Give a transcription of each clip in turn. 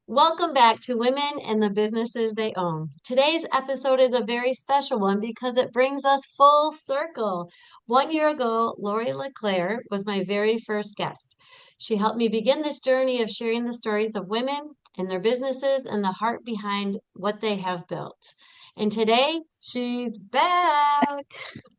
Welcome back to Women and the Businesses They Own. Today's episode is a very special one because it brings us full circle. 1 year ago, Lori LaClair was my very first guest. She helped me begin this journey of sharing the stories of women and their businesses and the heart behind what they have built. And today, she's back.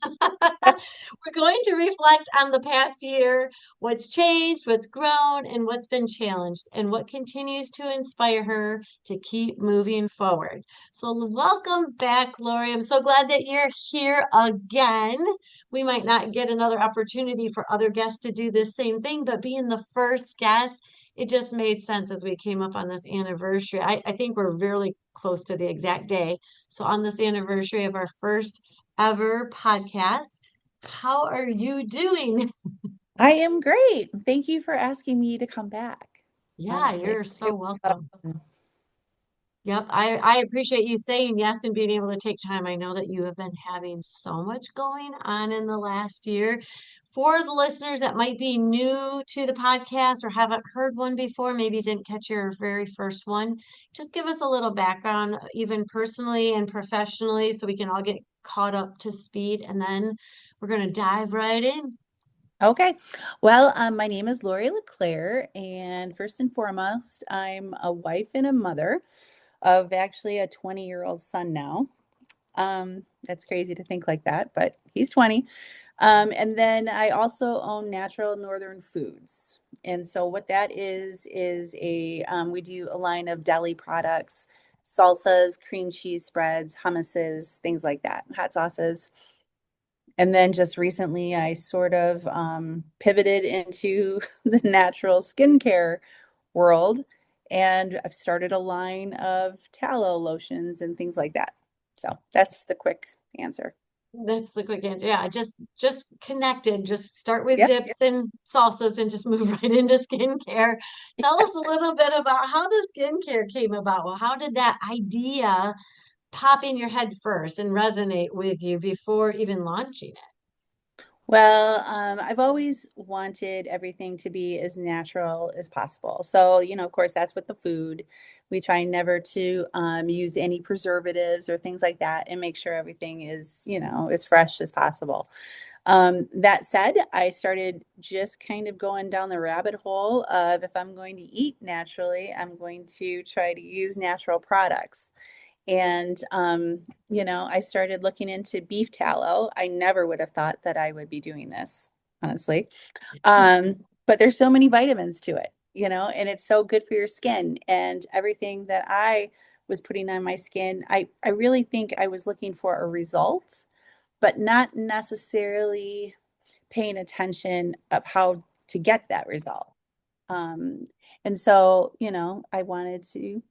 We're going to reflect on the past year, what's changed, what's grown, and what's been challenged, and what continues to inspire her to keep moving forward. So, welcome back, Lori. I'm so glad that you're here again. We might not get another opportunity for other guests to do this same thing, but being the first guest, it just made sense as we came up on this anniversary. I think we're really close to the exact day. So, on this anniversary of our first ever podcast, how are you doing? I am great. Thank you for asking me to come back. Yeah, Honestly, you're it so was a lot welcome. of fun. Yep, I appreciate you saying yes and being able to take time. I know that you have been having so much going on in the last year. For the listeners that might be new to the podcast or haven't heard one before, maybe didn't catch your very first one, just give us a little background, even personally and professionally, so we can all get caught up to speed. And then we're going to dive right in. Okay. Well, my name is Lori LaClair, and first and foremost, I'm a wife and a mother of actually a 20-year-old son now. That's crazy to think like that, but he's 20. And then I also own Natural Northern Foods. And so what that is we do a line of deli products, salsas, cream cheese spreads, hummuses, things like that, hot sauces. And then just recently, I sort of pivoted into the natural skincare world, and I've started a line of tallow lotions and things like that. So that's the quick answer. That's the quick answer. Yeah, just connected. Just start with Yep. dips and salsas and just move right into skincare. Tell us a little bit about how the skincare came about. Well, how did that idea pop in your head first and resonate with you before even launching it? Well, I've always wanted everything to be as natural as possible. So, of course, that's with the food. We try never to use any preservatives or things like that and make sure everything is, as fresh as possible. That said, I started just kind of going down the rabbit hole of if I'm going to eat naturally, I'm going to try to use natural products. And, I started looking into beef tallow. I never would have thought that I would be doing this, honestly. But there's so many vitamins to it, and it's so good for your skin. And everything that I was putting on my skin, I really think I was looking for a result, but not necessarily paying attention of how to get that result. Um, and so, I wanted to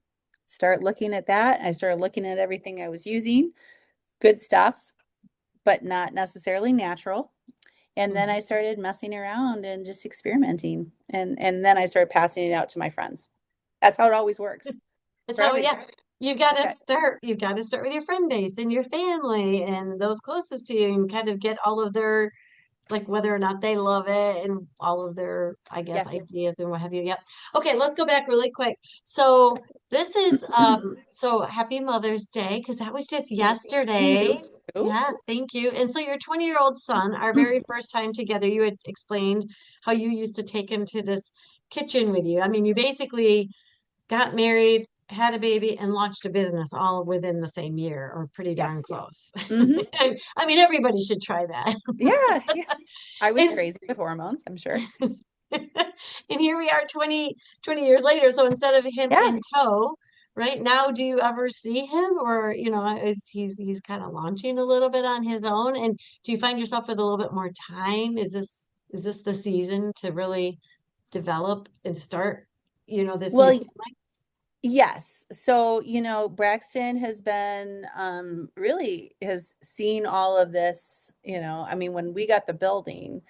start looking at that. I started looking at everything I was using, good stuff, but not necessarily natural. And then I Mhm. started messing around and just experimenting. And then I started passing it out to my friends. That's how it always works That's for how, everything. yeah, you got to Okay. start. You've got to start with your friend base and your family and those closest to you and kind of get all of their like whether or not they love it and all of their, I guess, Yeah. ideas and what have you. Yep. Okay, let's go back really quick. So this is so happy Mother's Day because that was just Thank yesterday. you. Yeah, thank you. And so your 20-year-old son, our very first time together, you had explained how you used to take him to this kitchen with you. I mean, you basically got married, had a baby, and launched a business all within the same year or pretty darn Yes. close. Hmm. I mean, everybody should try that. Yeah. Yeah. I was And crazy with hormones, I'm sure. and here we are 20 years later. So instead of him Yeah. in tow, right now, do you ever see him or, is he's kind of launching a little bit on his own? And do you find yourself with a little bit more time? Is this the season to really develop and start, this new Well, family? yes. So, Braxton has been really has seen all of this, I mean, when we got the building,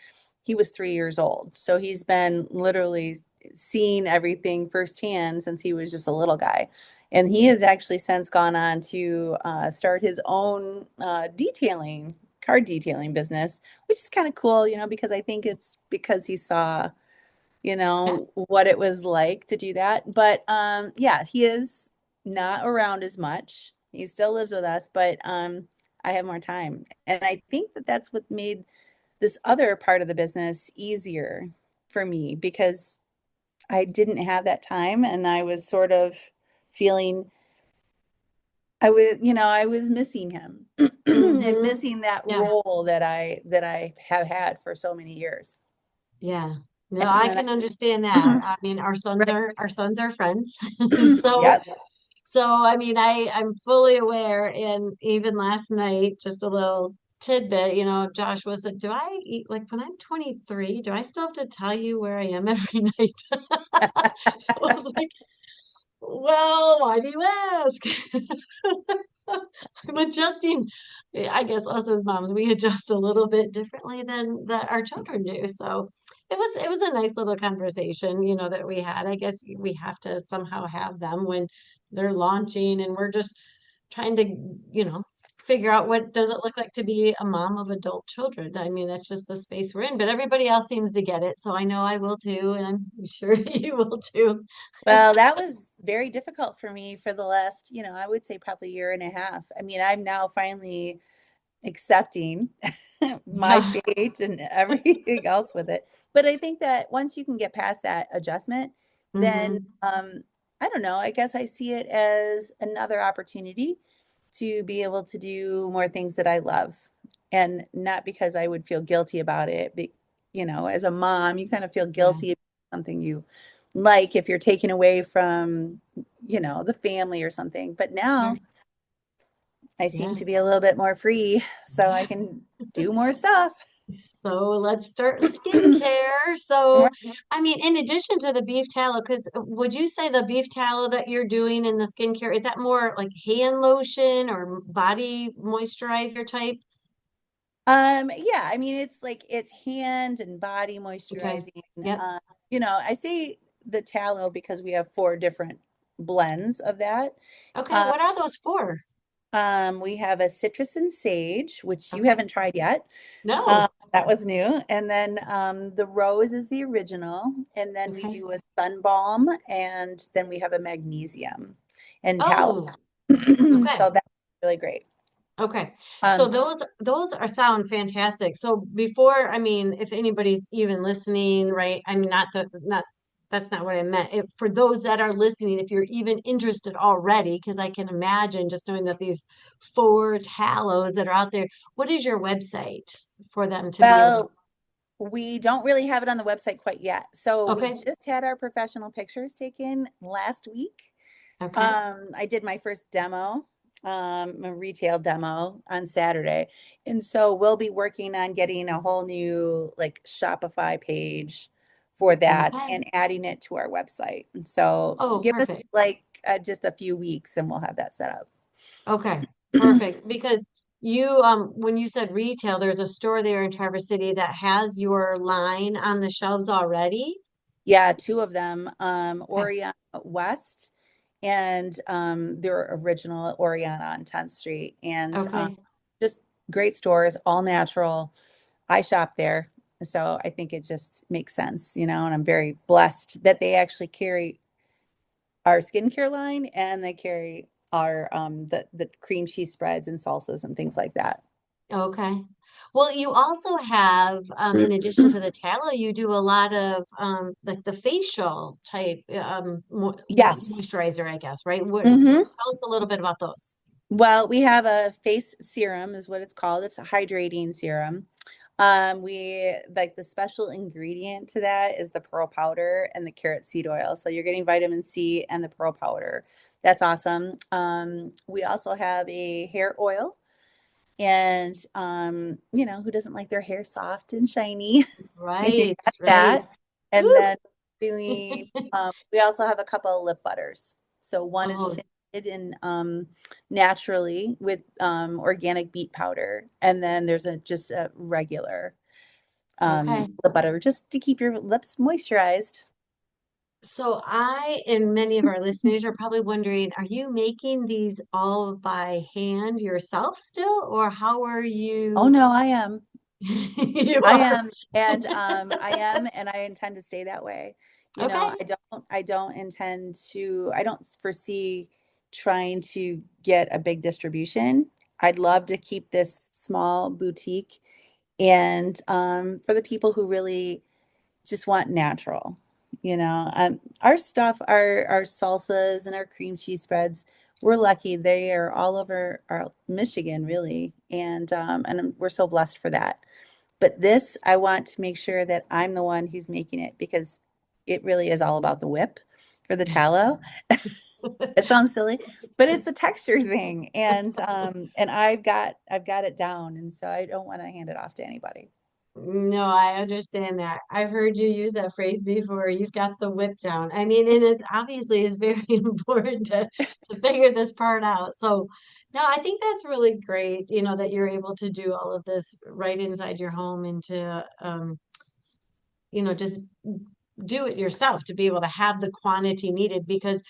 he was 3 years old. So he's been literally seeing everything firsthand since he was just a little guy. And he has actually since gone on to start his own car detailing business, which is kind of cool, because I think it's because he saw Yeah. what it was like to do that. But yeah, he is not around as much. He still lives with us, but I have more time. And I think that that's what made this other part of the business easier for me because I didn't have that time and I was sort of feeling I was missing him and Mm-hmm. missing that Yeah. role that I have had for so many years. Yeah. No, And I then can understand that. I mean, right. our sons are friends. So Yep. so I mean, I'm fully aware, and even last night, just a little tidbit, Josh was like, do I eat like when I'm 23, do I still have to tell you where I am every night? I was like, well, why do you ask? I'm adjusting. I guess us as moms, we adjust a little bit differently than that our children do. So it was a nice little conversation, that we had. I guess we have to somehow have them when they're launching and we're just trying to, figure out what does it look like to be a mom of adult children. I mean, that's just the space we're in, but everybody else seems to get it. So I know I will too, and I'm sure you will too. Well, that was very difficult for me for the last, I would say probably year and a half. I mean, I'm now finally accepting my Yeah. fate and everything else with it. But I think that once you can get past that adjustment, then Hmm. I don't know, I guess I see it as another opportunity to be able to do more things that I love. And not because I would feel guilty about it, but as a mom, you kind of feel Yeah. guilty about something you like if you're taken away from, the family or something. But Sure. now I seem Yeah. to be a little bit more free, so I can do more stuff. So let's start skincare. So, I mean, in addition to the beef tallow, because would you say the beef tallow that you're doing in the skincare, is that more like hand lotion or body moisturizer type? Yeah, I mean, it's hand and body Okay. moisturizing. Yep. I say the tallow because we have four different blends of that. Okay. Uh, What are those for? we have a citrus and sage, which you Okay. haven't tried yet. No. That was new. And then the rose is the original. And then we Okay. do a sun balm, and then we have a magnesium and tallow. Oh, okay. So that's really great. Okay. So Um, those are sound fantastic. So before, I mean, if anybody's even listening, right? I mean, not that's not what I meant. For those that are listening, if you're even interested already, because I can imagine just knowing that these four tallows that are out there, what is your website for them to be able to? well, we don't really have it on the website quite yet. So we Okay. just had our professional pictures taken last week. Okay. I did my first demo, a retail demo on Saturday. And so we'll be working on getting a whole new like Shopify page for that Okay. and adding it to our website. And so Oh, give us perfect. like just a few weeks and we'll have that set up. Okay, perfect. Because when you said retail, there's a store there in Traverse City that has your line on the shelves already. Yeah, two of them, Okay, Orion West and their original Orion on 10th Street. And okay, just great stores, all natural. I shop there. So I think it just makes sense, and I'm very blessed that they actually carry our skincare line and they carry our the cream cheese spreads and salsas and things like that. okay. Well, you also have, in addition to the tallow, you do a lot of like the facial type Yes. moisturizer, I guess, right? So Hmm. tell us a little bit about those. Well, we have a face serum is what it's called. It's a hydrating serum. We like the special ingredient to that is the pearl powder and the carrot seed oil. So you're getting vitamin C and the pearl powder. That's awesome. We also have a hair oil. And who doesn't like their hair soft and shiny? You Right, got right. that. And Woo! then doing we also have a couple of lip butters. So one is Oh, tinted in naturally with organic beet powder. And then there's just a regular okay. lip butter just to keep your lips moisturized. So I and many of our listeners are probably wondering, are you making these all by hand yourself still, or how are Oh you? no, I am. You I are. am, and I am, and I intend to stay that way. You know, Okay. I don't intend to, I don't foresee trying to get a big distribution. I'd love to keep this small boutique and for the people who really just want natural, our stuff, our salsas and our cream cheese spreads, we're lucky they are all over our Michigan, really, and we're so blessed for that. But this, I want to make sure that I'm the one who's making it because it really is all about the whip for the tallow. It sounds silly, but it's the texture thing, and I've got it down, and so I don't want to hand it off to anybody. No, I understand that. I've heard you use that phrase before. You've got the whip down. I mean, and it obviously is very important to figure this part out. So, no, I think that's really great, that you're able to do all of this right inside your home and to, just do it yourself to be able to have the quantity needed. Because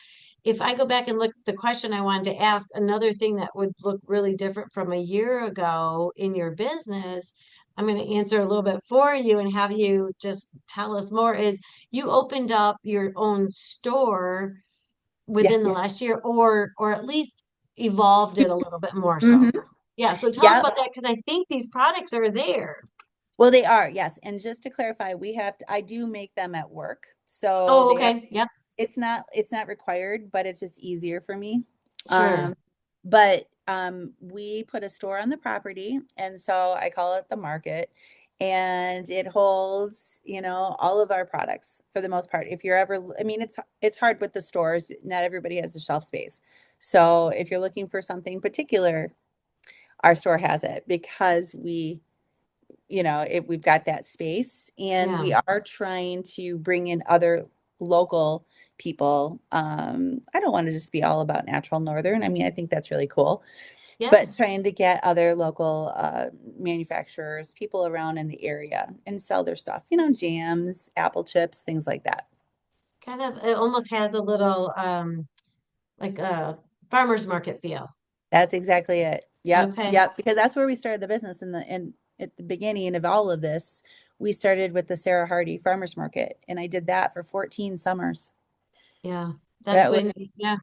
if I go back and look at the question I wanted to ask, another thing that would look really different from a year ago in your business, I'm going to answer a little bit for you and have you just tell us more, is you opened up your own store Yeah. within the last year or at least evolved it a little bit more so. Hmm. Yeah, so tell us Yeah. about that because I think these products are there. Well, they are, yes. And just to clarify, I do make them at work. So Oh, they are, okay. Yep. it's not required, but it's just easier for me. Sure. But we put a store on the property, and so I call it the market, and it holds, all of our products for the most part. If you're ever, I mean, it's hard with the stores. Not everybody has the shelf space. So if you're looking for something particular, our store has it because we've got that space, and Yeah. we are trying to bring in other local people. I don't want to just be all about natural northern. I mean, I think that's really cool, Yeah. but trying to get other local manufacturers, people around in the area, and sell their stuff, jams, apple chips, things like that. Kind of, it almost has a little like a farmer's market feel. That's exactly it. Yep, Okay. yep. Because that's where we started the business and at the beginning of all of this, we started with the Sarah Hardy Farmers Market, and I did that for 14 summers. Yeah. That's That was,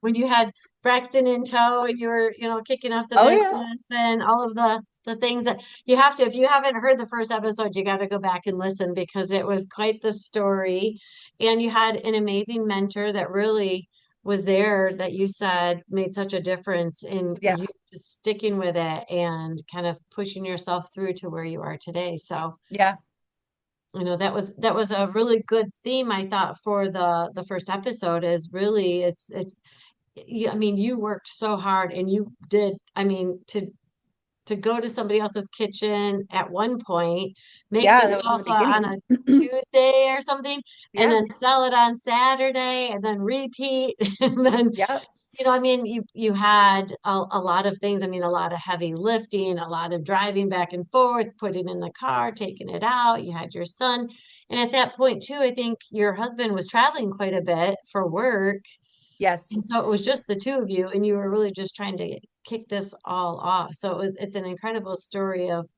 when you had Braxton in tow and you were, kicking off the oh yeah, business and all of the things that you have to, if you haven't heard the first episode, you got to go back and listen because it was quite the story. And you had an amazing mentor that really was there that you said made such a difference in yeah, you just sticking with it and kind of pushing yourself through to where you are today. So yeah, that was a really good theme I thought for the first episode is really it's I mean you worked so hard and you did I mean to go to somebody else's kitchen at one point, make the yeah. That was in the salsa on beginning. a Tuesday or something, and Yeah, then sell it on Saturday and then repeat and then yeah, I mean, you had a lot of things. I mean, a lot of heavy lifting, a lot of driving back and forth, putting in the car, taking it out. You had your son. And at that point, too, I think your husband was traveling quite a bit for work. yes, And so it was just the two of you, and you were really just trying to kick this all off. So it's an incredible story of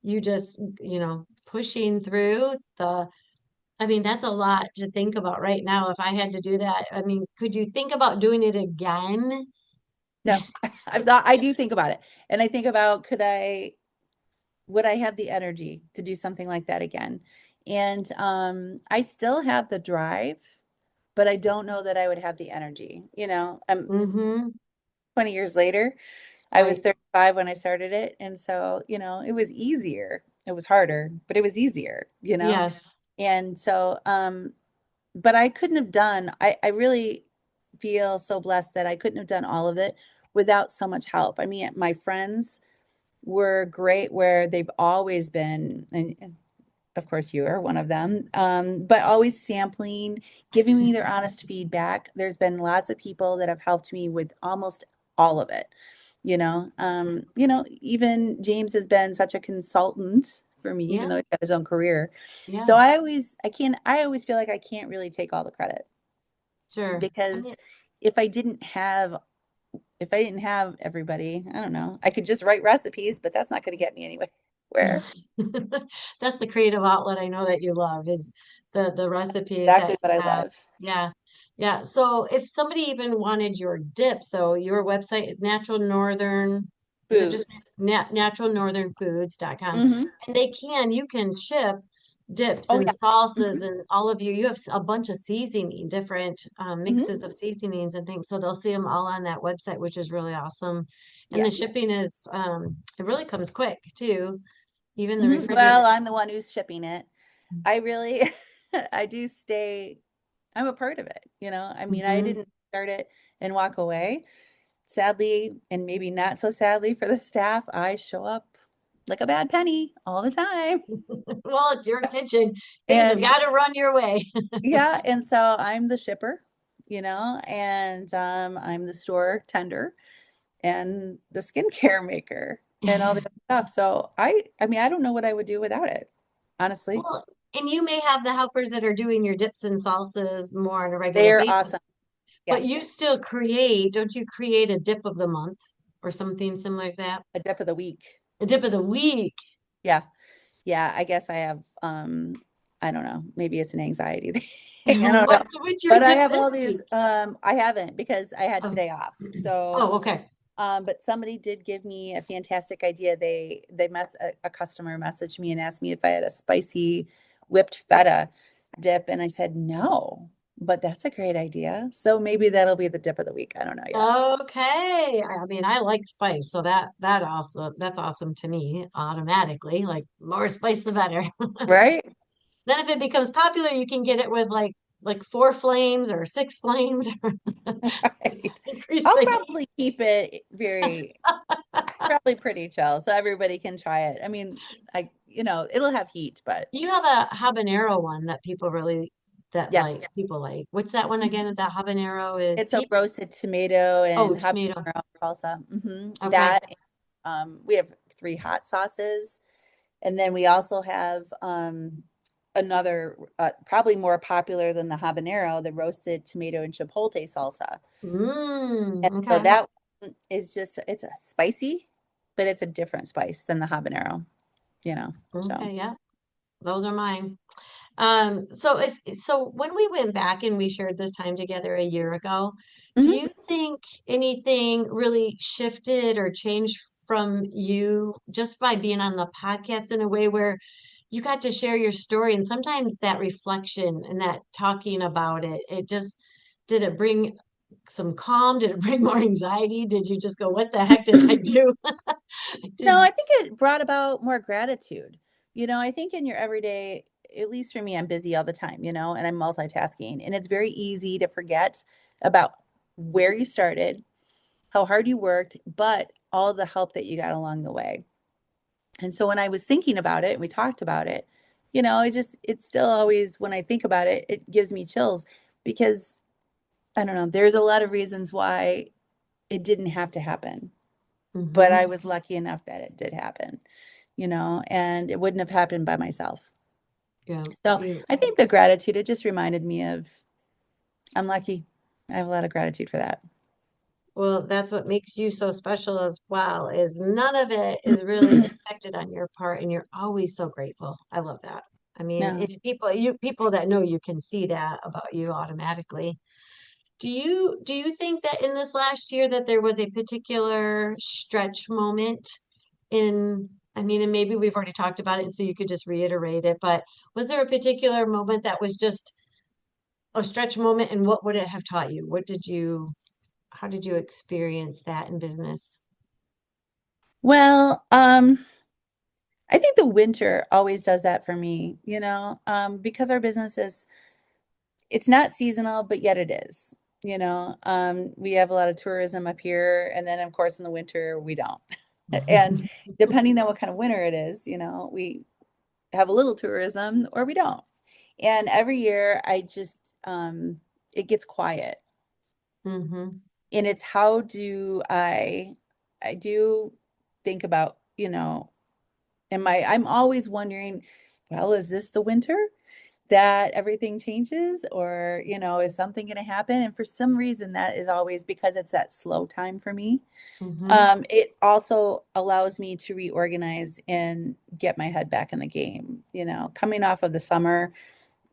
you just, pushing through I mean, that's a lot to think about right now. If I had to do that, I mean, could you think about doing it again? no. I do think about it, and I think about would I have the energy to do something like that again? And I still have the drive, but I don't know that I would have the energy. 20 years later. I was Right. 35 when I started it. And so, it was easier. It was harder, but it was easier. Yes. And so, but I couldn't have I really feel so blessed that I couldn't have done all of it without so much help. I mean, my friends were great where they've always been, and of course you are one of them, but always sampling, giving me their honest feedback. There's been lots of people that have helped me with almost all of it. Even James has been such a consultant for me, even Yeah. though he's got his own career. So Yeah. I always feel like I can't really take all the credit Sure. I mean, because if I didn't have if I didn't have everybody, I don't know, I could just write recipes, but that's not going to get me anywhere. everywhere. That's the creative outlet I know that you love is the recipes that Exactly what you I have. love. Yeah. Yeah. So if somebody even wanted your dips, so your website is Natural Northern, is it just Foods. naturalnorthernfoods.com? Hmm. And you can ship dips Oh and yeah. salsas Hmm. and all of you have a bunch of seasoning, different Hmm. mixes of seasonings and things. So they'll see them all on that website, which is really awesome. And the Yes. shipping is, it really comes quick too. Even the Hmm. refrigerator. Well, I'm the one who's shipping it. I really, I do stay, I'm a part of it, you know? I mean, I Hmm. didn't start it and walk away. Sadly, and maybe not so sadly for the staff, I show up like a bad penny all the time. Well, it's your kitchen. Things have And got to run your way. yeah, and so I'm the shipper, and I'm the store tender and the skincare maker and all the other stuff. So I mean, I don't know what I would do without it, honestly. Well, and you may have the helpers that are doing your dips and salsas more on a regular They're basis, awesome. but Yes. you still don't you create a dip of the month or something similar like that? A dip of the week. A dip of the week. Yeah. Yeah, I guess I have I don't know, maybe it's an anxiety thing. I don't know. What's your But I dip have this all these week? I haven't because I had Oh, today off. So oh, okay. but somebody did give me a fantastic idea. A customer messaged me and asked me if I had a spicy whipped feta dip and I said no. But that's a great idea. So maybe that'll be the dip of the week. I don't know yet. Okay. I mean, I like spice, so that's awesome to me automatically. Like more spice, the better. Right? Then if it becomes popular, you can get it with like four flames or six flames, Right. increase I'll the heat. probably keep it very probably pretty chill so everybody can try it. I mean, it'll have heat, but You have a habanero one that yes. people like. What's that one Mhm. again? The habanero is It's a roasted tomato oh, and tomato. habanero salsa. Okay. That we have three hot sauces, and then we also have another probably more popular than the habanero, the roasted tomato and chipotle salsa. And so Okay. that one is just it's a spicy, but it's a different spice than the habanero, So Okay, yeah. Those are mine. So when we went back and we shared this time together a year ago, do mhm. you think anything really shifted or changed from you just by being on the podcast in a way where you got to share your story and sometimes that reflection and that talking about it, did it bring some calm? Did it bring more anxiety? Did you just go, what the heck did I do? No, Did I think it brought about more gratitude. I think in your everyday, at least for me, I'm busy all the time, and I'm multitasking. And it's very easy to forget about where you started, how hard you worked, but all the help that you got along the way. And so when I was thinking about it and we talked about it, it's still always, when I think about it, it gives me chills because I don't know, there's a lot of reasons why it didn't have to happen, but hmm I was lucky enough that it did happen, and it wouldn't have happened by myself. Yeah. So You I think the gratitude, it just reminded me of I'm lucky. I have a lot of gratitude for that. Well, that's what makes you so special as well, is none of it is really expected on your part, and you're always so grateful. I love that. I mean, No. people that know you can see that about you automatically. Do you think that in this last year that there was a particular stretch moment in, I mean, and maybe we've already talked about it, and so you could just reiterate it, but was there a particular moment that was just a stretch moment, and what would it have taught you? How did you experience that in business? Well, I think the winter always does that for me, because our business it's not seasonal, but yet it is. We have a lot of tourism up here, and then of course in the winter we don't. And depending on what kind of winter it is, we have a little tourism or we don't. And every year it gets quiet. Mm-hmm. And it's how do I do think about, I'm always wondering, well, is this the winter? that everything changes or, is something going to happen? And for some reason, that is always because it's that slow time for me. Hmm. It also allows me to reorganize and get my head back in the game. Coming off of the summer,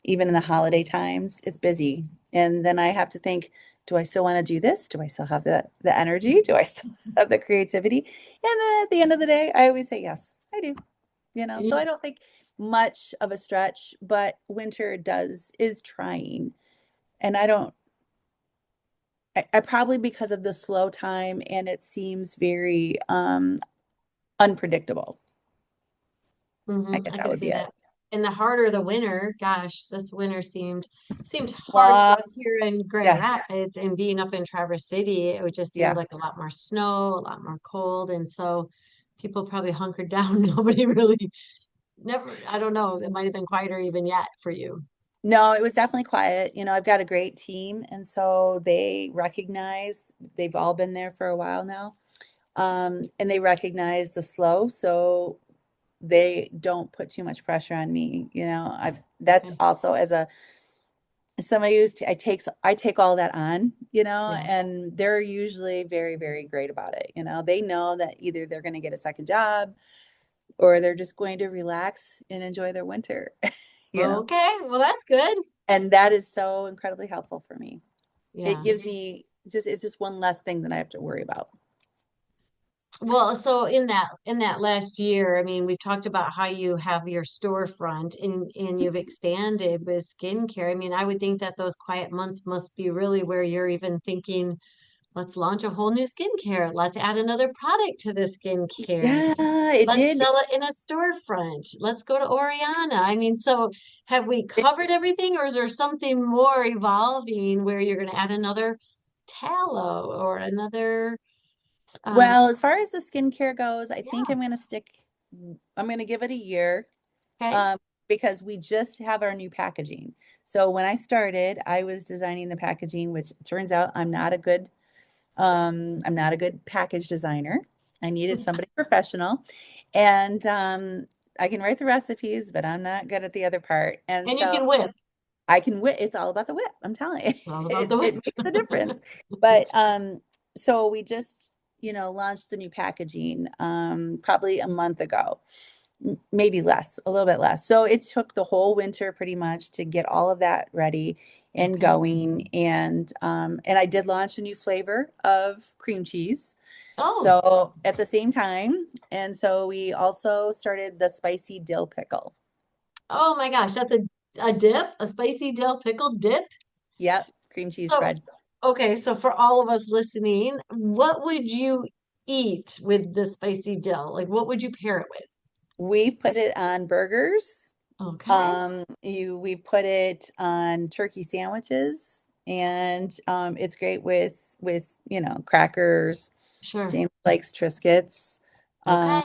even in the holiday times, it's busy. And then I have to think, do I still want to do this? Do I still have the energy? Do I still have the creativity? And then at the end of the day, I always say, yes, I do. So I don't think much of a stretch, but winter is trying. And I probably because of the slow time and it seems very unpredictable. I guess I that can would see be it. that. And the harder the winter, gosh, this winter seemed hard for Long, us here in Grand yes. Rapids, and being up in Traverse City, it would just seemed Yeah. like a lot more snow, a lot more cold, and so people probably hunkered down. Nobody really never, I don't know, it might have been quieter even yet for you. No, it was definitely quiet. I've got a great team, and so they've all been there for a while now. And they recognize the slow, so they don't put too much pressure on me. That's Okay. also as somebody I take all that on, Yeah. and they're usually very, very great about it. They know that either they're going to get a second job or they're just going to relax and enjoy their winter, you know. Okay. Well, that's good. And that is so incredibly helpful for me. It Yeah. gives me it's just one less thing that I have to worry about. Well, so in that last year, I mean, we've talked about how you have your storefront and you've expanded with skincare. I mean, I would think that those quiet months must be really where you're even thinking, let's launch a whole new skincare. Let's add another product to the skincare. Yeah, it Let's did. sell it in a storefront. Let's go to Oriana. I mean, so have we covered everything, or is there something more evolving where you're going to add another tallow or another um Well, as far as the skincare goes, I think yeah, I'm going to give it a year, okay. um, because we just have our new packaging. So when I started, I was designing the packaging, which it turns out I'm not a good package designer. I needed somebody professional, and I can write the recipes, but I'm not good at the other part. And And you so can whip. I can whip. It's all about the whip. I'm telling you, It's all about the it whip. makes a difference. But so we just, launched the new packaging probably a month ago, maybe less, a little bit less. So it took the whole winter pretty much to get all of that ready and Okay. going. And I did launch a new flavor of cream cheese. Oh, So at the same time, and so we also started the spicy dill pickle. oh my gosh, that's a dip, a spicy dill pickle dip. Yep, cream cheese So, spread. okay, so for all of us listening, what would you eat with the spicy dill? Like, what would you pair it with? We put it on burgers. Okay, We put it on turkey sandwiches, and it's great with crackers. sure. James likes Triscuits, um, Okay.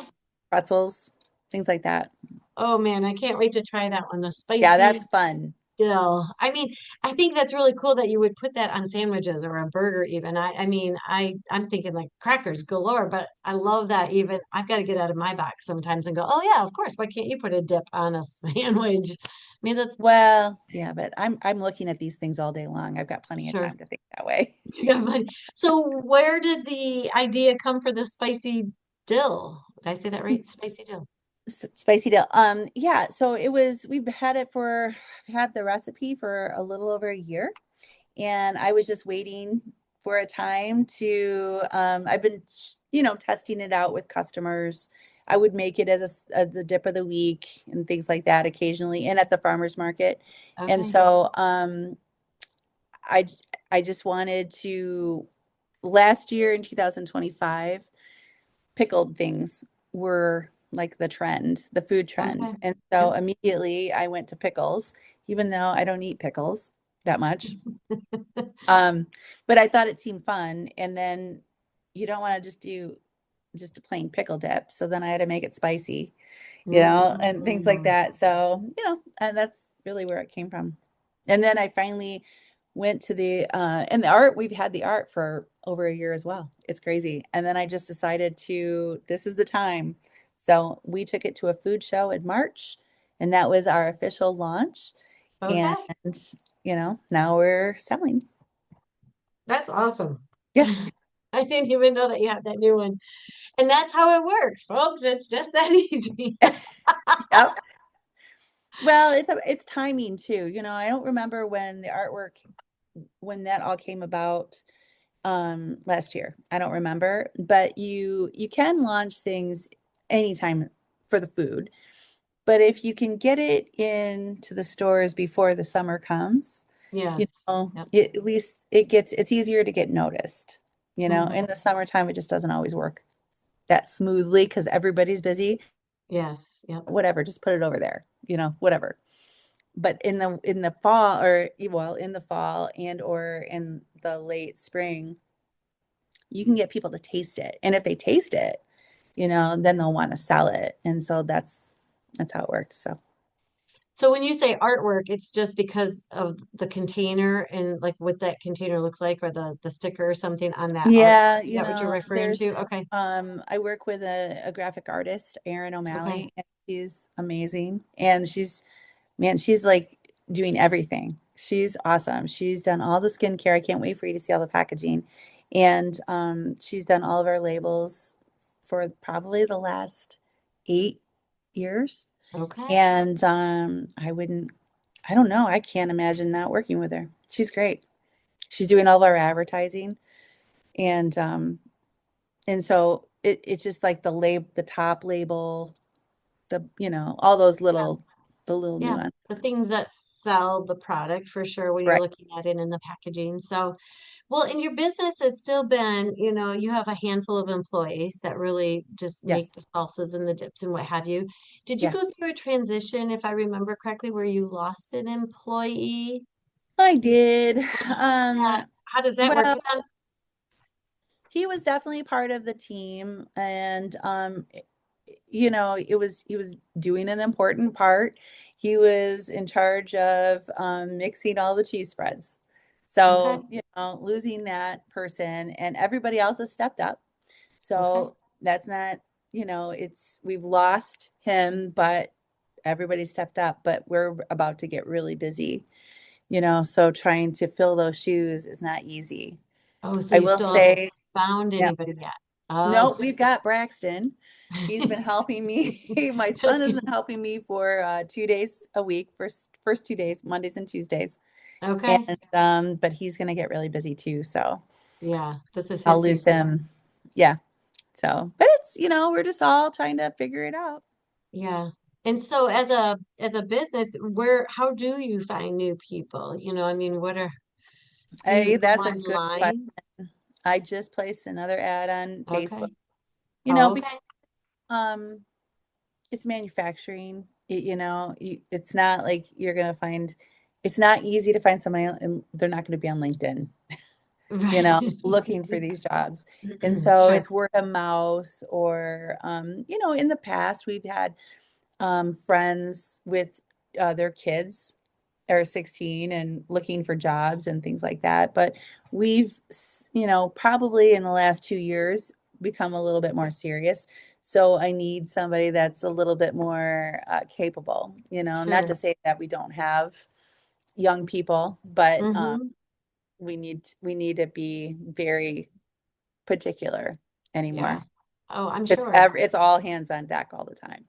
pretzels, things like that. Oh man, I can't wait to try that one. The Yeah, that's spicy fun. dill. I mean, I think that's really cool that you would put that on sandwiches or a burger even. I mean, I'm thinking like crackers galore, but I love that even I've got to get out of my box sometimes and go, "Oh yeah, of course. Why can't you put a dip on a sandwich?" I mean, that's Well, yeah, but I'm looking at these things all day long. I've got plenty of sure. time to think that way. You got money. So where did the idea come for the spicy dill? Did I say that right? Spicy dill. Spicy dill. Yeah, so we've had the recipe for a little over a year, and I was just waiting for a time to I've been testing it out with customers. I would make it as the dip of the week and things like that occasionally, and at the farmers market. And Okay. so I I just wanted to last year in 2025, pickled things were like the trend, the food trend. Okay. And so Yep. immediately I went to pickles, even though I don't eat pickles that much. Um, but I thought it seemed fun. And then you don't want to just do just a plain pickle dip. So then I had to make it spicy, and things like Mm. that. So, and that's really where it came from. And then I finally went to and the art, we've had the art for over a year as well. It's crazy. And then I just decided this is the time. So we took it to a food show in March, and that was our official launch. And, Okay. now we're selling. That's awesome. Yeah. I didn't even know that you had that new one. And that's how it works, folks. It's just that easy. Yep. Well, it's timing too. I don't remember when the artwork when that all came about last year. I don't remember, but you can launch things anytime for the food. But if you can get it into the stores before the summer comes, Yes. Yep. at least it's easier to get noticed. Hmm. In the summertime, it just doesn't always work that smoothly because everybody's busy. Yes. Yep. Whatever, just put it over there, whatever. But in the fall in the fall and or in the late spring, you can get people to taste it. And if they taste it, then they'll want to sell it. And so that's how it works. So So when you say artwork, it's just because of the container and like what that container looks like or the sticker or something on that art. yeah, Is that what you're referring to? Okay. I work with a graphic artist, Erin Okay. O'Malley, and she's amazing. And she's like doing everything. She's awesome. She's done all the skincare. I can't wait for you to see all the packaging. And she's done all of our labels for probably the last 8 years. Okay. And I don't know. I can't imagine not working with her. She's great. She's doing all of our advertising. And so it's just like the top label, all those Yeah. the little Yeah. nuance. The things that sell the product for sure when you're Right. looking at it in the packaging. So, well, in your business, it's still been, you have a handful of employees that really just Yes. make the salsas and the dips and what have you. Did you Yeah. go through a transition, if I remember correctly, where you lost an employee? I did. Yeah. How does that work? Well, 'Cause he was definitely part of the team, and he was doing an important part. He was in charge of mixing all the cheese spreads. okay. So, losing that person and everybody else has stepped up. Okay. So that's not, we've lost him, but everybody stepped up. But we're about to get really busy, so trying to fill those shoes is not easy. Oh, so I you will still haven't say, found yeah, anybody yet. no, Oh, we've got Braxton. He's been helping me. My son that's has good. been helping me for 2 days a week, first 2 days, Mondays and Tuesdays. Okay. And but he's gonna get really busy too, so Yeah, this is I'll his lose season. him. Yeah. So, but it's, we're just all trying to figure it out. Yeah. And so as a business, how do you find new people? I mean, do you Hey, go that's a good question. online? I just placed another ad on Facebook. Okay. Because Okay. um it's manufacturing. It's not like you're gonna find. It's not easy to find somebody, and they're not going to be on LinkedIn, Right. looking for these jobs. And so Sure. it's word of mouth, or in the past we've had friends with their kids are 16 and looking for jobs and things like that. But we've, probably in the last 2 years become a little bit more serious. So I need somebody that's a little bit more capable, not to Sure. say that we don't have young people, but Hmm. we need to be very particular Yeah. anymore. Oh, I'm It's sure. ev- it's all hands on deck all the time.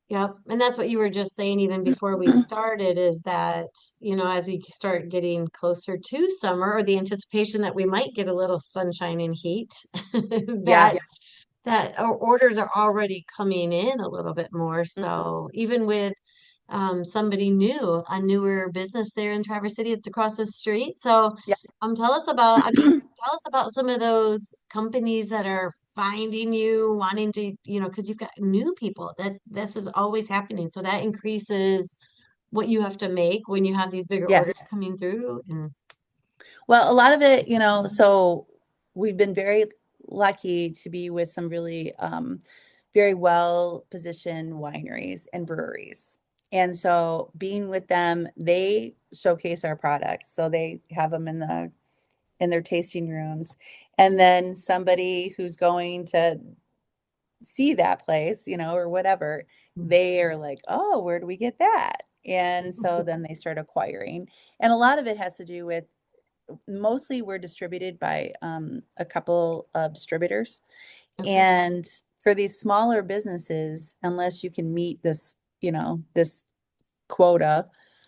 Yep. And that's what you were just saying even before we started is that, as we start getting closer to summer or the anticipation that we might get a little sunshine and heat, Yeah. that our orders are already coming in a little bit more. Mhm. So even with somebody new, a newer business there in Traverse City, it's across the street. So Yeah. I mean, tell us about some of those companies that are finding you, wanting to, because you've got new people that this is always happening. So that increases what you have to make when you have these bigger Yes. orders coming through. And Well, a lot of it, so we've been very lucky to be with some really very well positioned wineries and breweries. And so being with them, they showcase our products. So they have them in their tasting rooms. And then somebody who's going to see that place, or whatever, they are like, "Oh, where do we get that?" And so then they start acquiring. And a lot of it has to do with mostly we're distributed by a couple of distributors. Okay. And for these smaller businesses, unless you can meet this, this quota,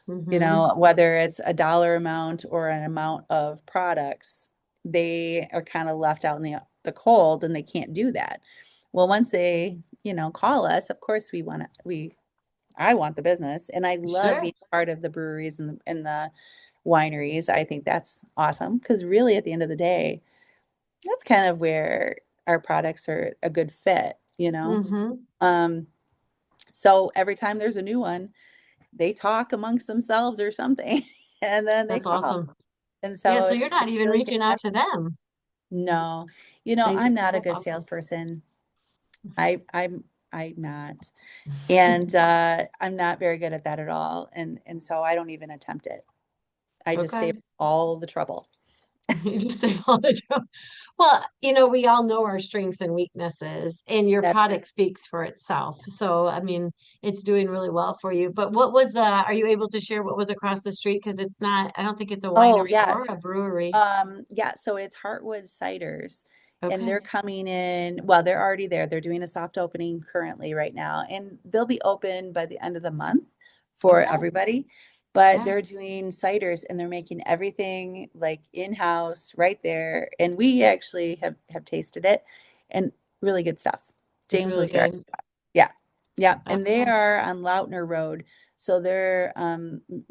Mm-hmm. whether it's a dollar amount or an amount of products, they are kind of left out in the cold and they can't do that. Well, once they, call us, of course I want the business and I love Sure. being part of the breweries and the wineries. I think that's awesome because really at the end of the day, that's kind of where our products are a good fit. Mm-hmm. Um, so every time there's a new one, they talk amongst themselves or something, and then they That's call. awesome. And Yeah, so so you're it's not even really reaching out fantastic. to them. No, They I'm just, not a that's good awesome. salesperson. I'm not. And I'm not very good at that at all. And so I don't even attempt it. I just save Okay. all the trouble. You just say all the time. Well, we all know our strengths and weaknesses, and your That's product speaks for itself. So, I mean, it's doing really well for you. But are you able to share what was across the street? Because it's not, I don't think it's a Oh, winery yeah. or a brewery. Yeah, so it's Heartwood Ciders, and Okay. they're coming in. Well, they're already there. They're doing a soft opening currently right now, and they'll be open by the end of the month for Okay. everybody. But Yeah. they're doing ciders and they're making everything like in-house right there. And we actually have tasted it and really good stuff. It's James really was very, good. yeah. Yeah, and they Okay. are on Lautner Road. So they're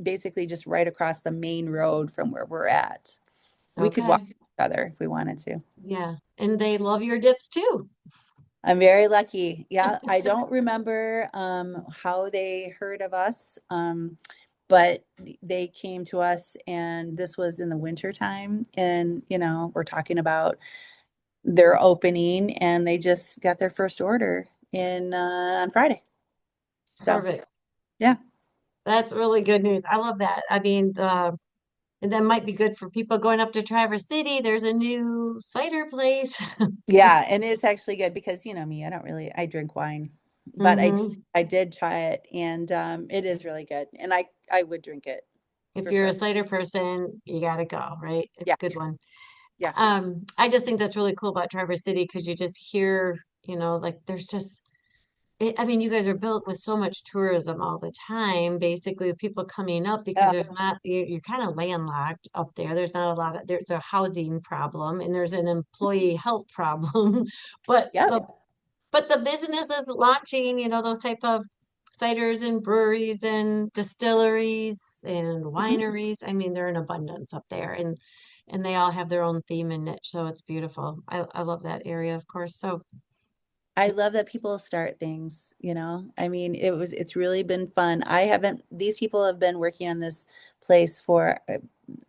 basically just right across the main road from where we're at. We could walk Okay. each other if we wanted to. Yeah. And they love your dips too. I'm very lucky. Yeah, I don't remember how they heard of us, but they came to us, and this was in the winter time, and we're talking about their opening, and they just got their first order in on Friday. So Perfect. yeah, That's really good news. I love that. I mean, and that might be good for people going up to Traverse City. There's a new cider place. yeah, and it's actually good because me, I drink wine, but Hmm. I did try it, and it is really good, and I would drink it If for you're a sure. cider person, you got to go, right? It's Yeah, a good one. yeah. I just think that's really cool about Traverse City because you just hear, like there's just, I mean, you guys are built with so much tourism all the time, basically, with people coming up because Yeah. there's not, you're kind of landlocked up there. There's a housing problem and there's an employee help problem, but Yep. the business is launching, those type of ciders and breweries and distilleries and Mhm. wineries. I mean, they're in abundance up there and they all have their own theme and niche. So it's beautiful. I love that area, of course. So I love that people start things. I mean, it's really been fun. These people have been working on this place for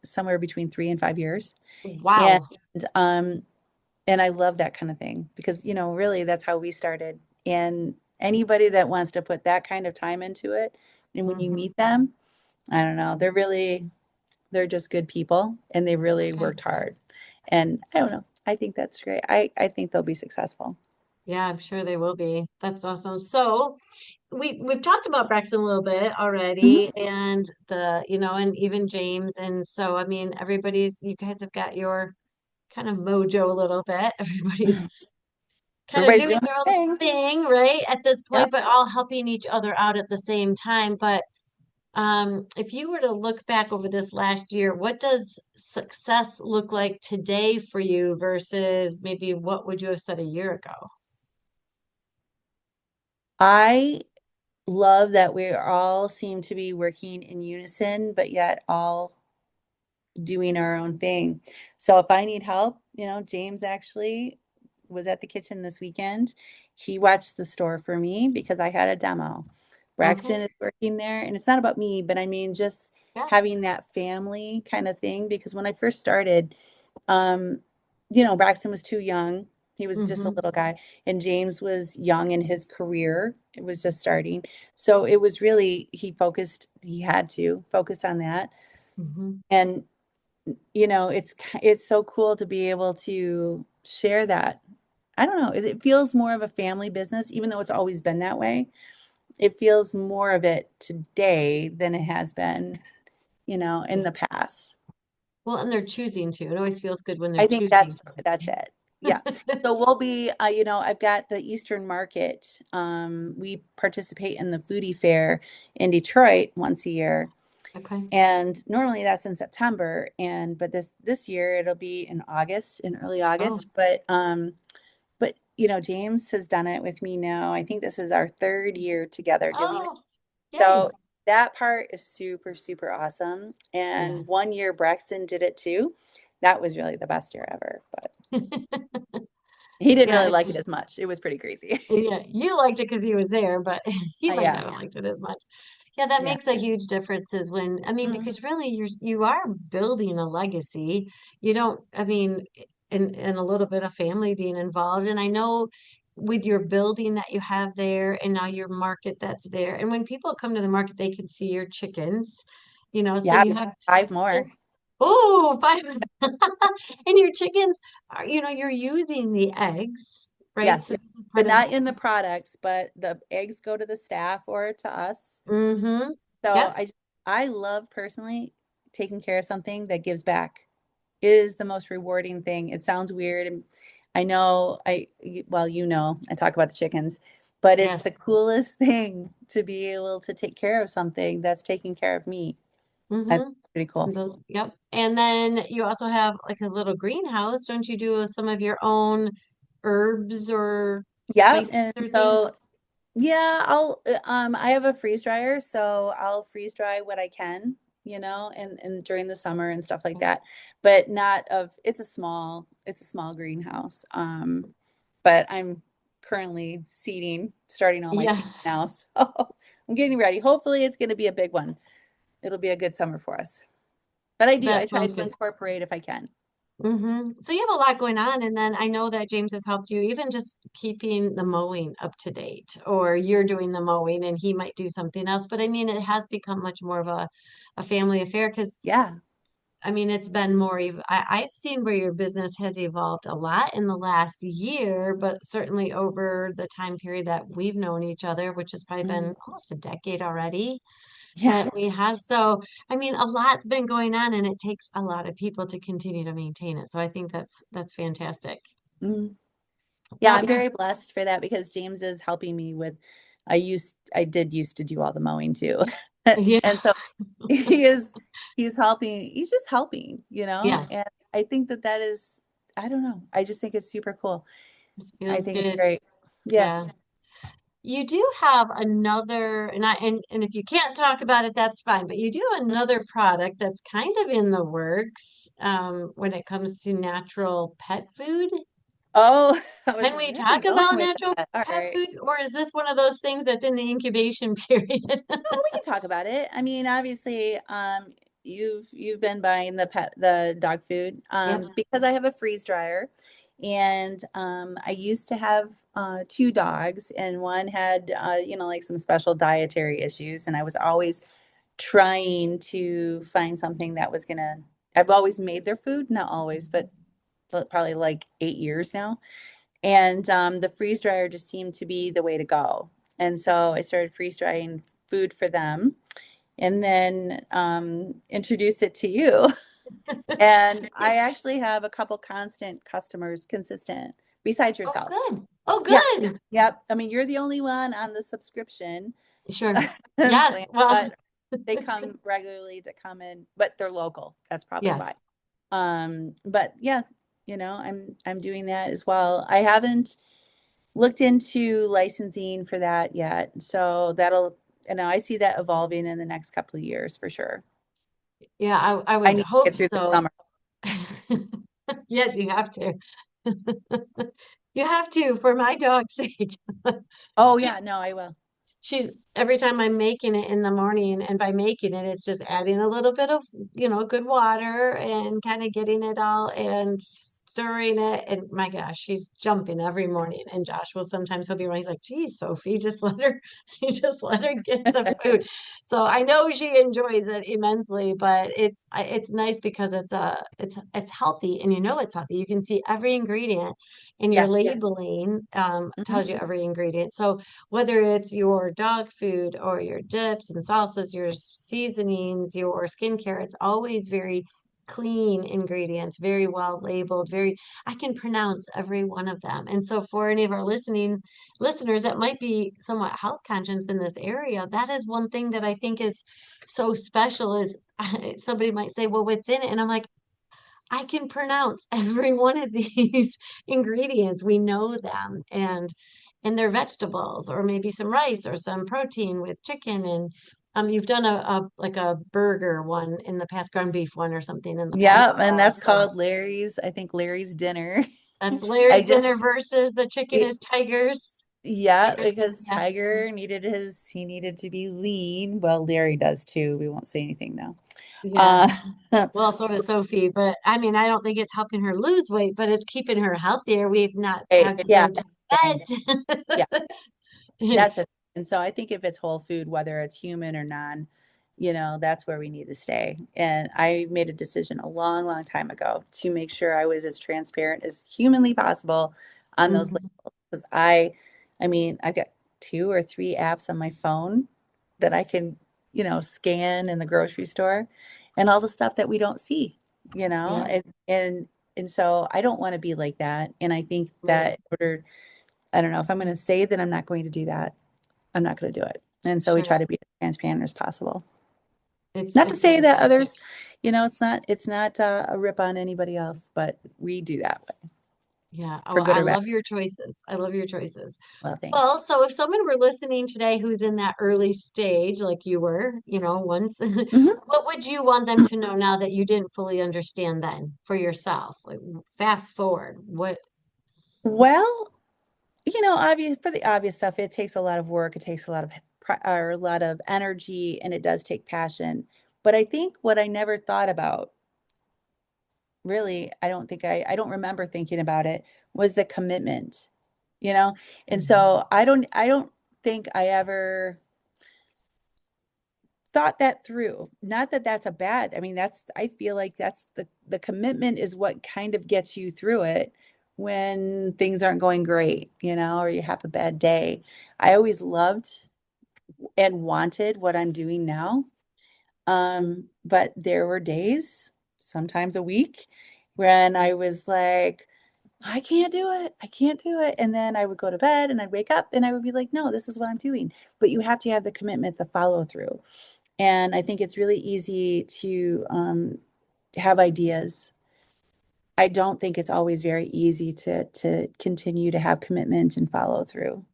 somewhere between 3 and 5 years. And wow. um and I love that kind of thing because really that's how we started. And anybody that wants to put that kind of time into it, and when you Hmm. meet them, I don't know, they're just good people and they really Okay. worked hard. And I don't know. I think that's great. I think they'll be successful. Yeah, I'm sure they will be. That's awesome. So we've talked about Braxton a little bit already Mhm. and and even James. And so I mean you guys have got your kind of mojo a little bit. Everybody's kind of Everybody's doing doing their their own thing. thing, right? At this Yep. point, but all helping each other out at the same time. But if you were to look back over this last year, what does success look like today for you versus maybe what would you have said a year ago? I love that we all seem to be working in unison, but yet all doing our own thing. So if I need help, James actually was at the kitchen this weekend. He watched the store for me because I had a demo. Braxton Okay. is working there, and it's not about me, but I mean just Yeah. having that family kind of thing because when I first started, um, Braxton was too young. He was just a Mm-hmm. little guy, and James was young in his career. It was just starting. So it was really, he had to focus on that. Mm-hmm. And it's so cool to be able to share that. I don't know, it feels more of a family business, even though it's always been that way. it feels more of it today than it has been, in Yeah. the past. Well, and they're choosing to. It always feels good when they're I think choosing that's it. Yeah. to. So we'll be, I've got the Eastern Market. We participate in the foodie fair in Detroit once a year. Okay. And normally that's in September. But this year it'll be in August, in early Oh, August. But James has done it with me now. I think this is our third year together doing it. oh, yay. So that part is super, super awesome. Yeah. And one year Braxton did it too. That was really the best year ever. But he didn't really Yeah. like it as much. It was pretty crazy. Yeah. You liked it because he was there, but he might Yeah. not have liked it as much. Yeah, that Yeah. makes a huge difference is when, I mean, Mhm. because really you are building a legacy. You don't, I mean, and a little bit of family being involved. And I know with your building that you have there and now your market that's there. And when people come to the market, they can see your chickens, so Yeah. you have Five more. chickens. Oh, five. And your chickens are, you're using the eggs, right? Yes. So this is But part of, not in the products, but the eggs go to the staff or to us. mm-hmm. So Yep. I love personally taking care of something that gives back. It is the most rewarding thing. It sounds weird, and I know well, I talk about the chickens, but it's Yes. the coolest thing to be able to take care of something that's taking care of me. I think Mm-hmm. it's pretty cool. Yep. And then you also have like a little greenhouse. Don't you do some of your own herbs or Yeah, spices and or things? so yeah, I have a freeze dryer, so I'll freeze dry what I can, and during the summer and stuff like that. But not of it's a small greenhouse. But I'm currently starting all my Yeah, seeding now, so I'm getting ready. Hopefully it's going to be a big one. It'll be a good summer for us. But I that try sounds to good. incorporate if I can. So you have a lot going on, and then I know that James has helped you even just keeping the mowing up to date, or you're doing the mowing and he might do something else. But I mean, it has become much more of a family affair because Yeah. I mean, it's been more, I've seen where your business has evolved a lot in the last year, but certainly over the time period that we've known each other, which has probably Mhm. been almost a decade already Yeah. that we have. So, I mean, a lot's been going on and it takes a lot of people to continue to maintain it. So I think that's fantastic. Mhm. Yeah, Well, I'm very blessed for that because James is helping me with I did used to do all the mowing too. yeah, And so he is he's just helping, yeah, and I think that is I don't know. I just think it's super cool. this I feels think it's good. great. Yeah. Yeah. You do have another, and if you can't talk about it, that's fine. But you do have another product that's kind of in the works when it comes to natural pet food. Oh, I was Can like, we where are you talk going about with natural that? All pet right. food, or is this one of those things that's in the incubation period? No, we can talk about it. I mean, obviously, you've been buying the dog food Yep. because I have a freeze dryer, and I used to have two dogs, and one had like some special dietary issues, and I was always trying to find something that was gonna. I've always made their food, not always, but probably like 8 years now, and the freeze dryer just seemed to be the way to go. And so I started freeze drying food for them and then introduced it to you. And I actually have a couple constant customers, consistent, besides Oh, yourself. good. Oh, Yeah. good. Yep. I mean, you're the only one on the subscription Sure. Yes. plan, Well, but they come regularly to come in, but they're local. That's probably why. yes. But yeah, I'm doing that as well. I haven't looked into licensing for that yet. So I see that evolving in the next couple of years for sure. Yeah, I I would need to hope get through the so. summer. Yes, you have to. You have to for my dog's sake. Oh yeah, She's no, I will. she's every time I'm making it in the morning, and by making it, it's just adding a little bit of, good water and kind of getting it all and stirring it. And my gosh, she's jumping every morning. And Josh will sometimes he'll be around. He's like, geez, Sophie, just let her, just let her get the food. So I know she enjoys it immensely, but it's nice because it's healthy and you know it's healthy. You can see every ingredient and your Yes. labeling Mhm. tells you every ingredient. So whether it's your dog food or your dips and salsas, your seasonings, your skincare, it's always very clean ingredients, very well labeled, very I can pronounce every one of them. And so for any of our listeners that might be somewhat health conscious in this area, that is one thing that I think is so special is somebody might say, well, what's in it? And I'm like, I can pronounce every one of these ingredients. We know them and they're vegetables or maybe some rice or some protein with chicken and you've done a like a burger one in the past, ground beef one or something in the past Yeah, as and well. that's So called Larry's, I think Larry's dinner. that's I Larry's just dinner versus the chicken it, is Tiger's. yeah, Tiger's, because yeah. He needed to be lean. Well, Larry does too. We won't say anything now. Yeah. Uh Well, so does Sophie, but I mean, I don't think it's helping her lose weight, but it's keeping her healthier. We've not right, had to yeah, go to that's the thing. Yeah, the vet. that's it. And so I think if it's whole food, whether it's human or non, that's where we need to stay. And I made a decision a long, long time ago to make sure I was as transparent as humanly possible on those Mhm. labels. Because I mean, I've got 2 or 3 apps on my phone that I can, scan in the grocery store and all the stuff that we don't see, Yeah, and so I don't want to be like that. And I think right. that in order, I don't know if I'm going to say that I'm not going to do that. I'm not going to do it. And so we try Sure. to be as transparent as possible. It's Not to it's say that fantastic. others, it's not a rip on anybody else, but we do that way Yeah. Oh, for good I or bad. love your choices. I love your choices. Well, thanks. Well, so if someone were listening today who's in that early stage, like you were, once, Hmm. what would you want them to know now that you didn't fully understand then for yourself? Like fast forward, what? Well, obvious for the obvious stuff, it takes a lot of work, it takes a lot of or a lot of energy, and it does take passion. But I think what I never thought about, really, I don't remember thinking about it, was the commitment, you know? And Mhm. so I don't think I ever thought that through. Not that that's a bad, I mean, I feel like that's the commitment is what kind of gets you through it when things aren't going great, or you have a bad day. I always loved and wanted what I'm doing now. But there were days, sometimes a week, when I was like, I can't do it. I can't do it. And then I would go to bed and I'd wake up and I would be like, no, this is what I'm doing. But you have to have the commitment, the follow through. And I think it's really easy to have ideas. I don't think it's always very easy to continue to have commitment and follow through.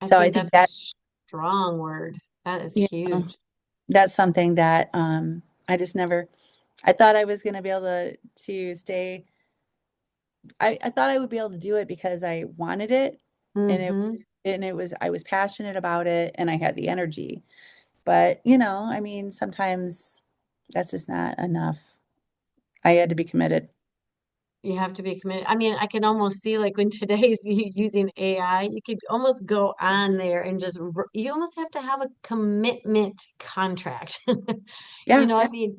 I So I think think that's a that, strong word. That is you know, huge. that's something that I just never, I thought I was going to be able to stay. I thought I would be able to do it because I wanted it and Hmm. I was passionate about it and I had the energy. But, I mean, sometimes that's just not enough. I had to be committed. You have to be committed. I mean, I can almost see like when today's using AI, you could almost go on there and you almost have to have a commitment contract. Yes. I mean,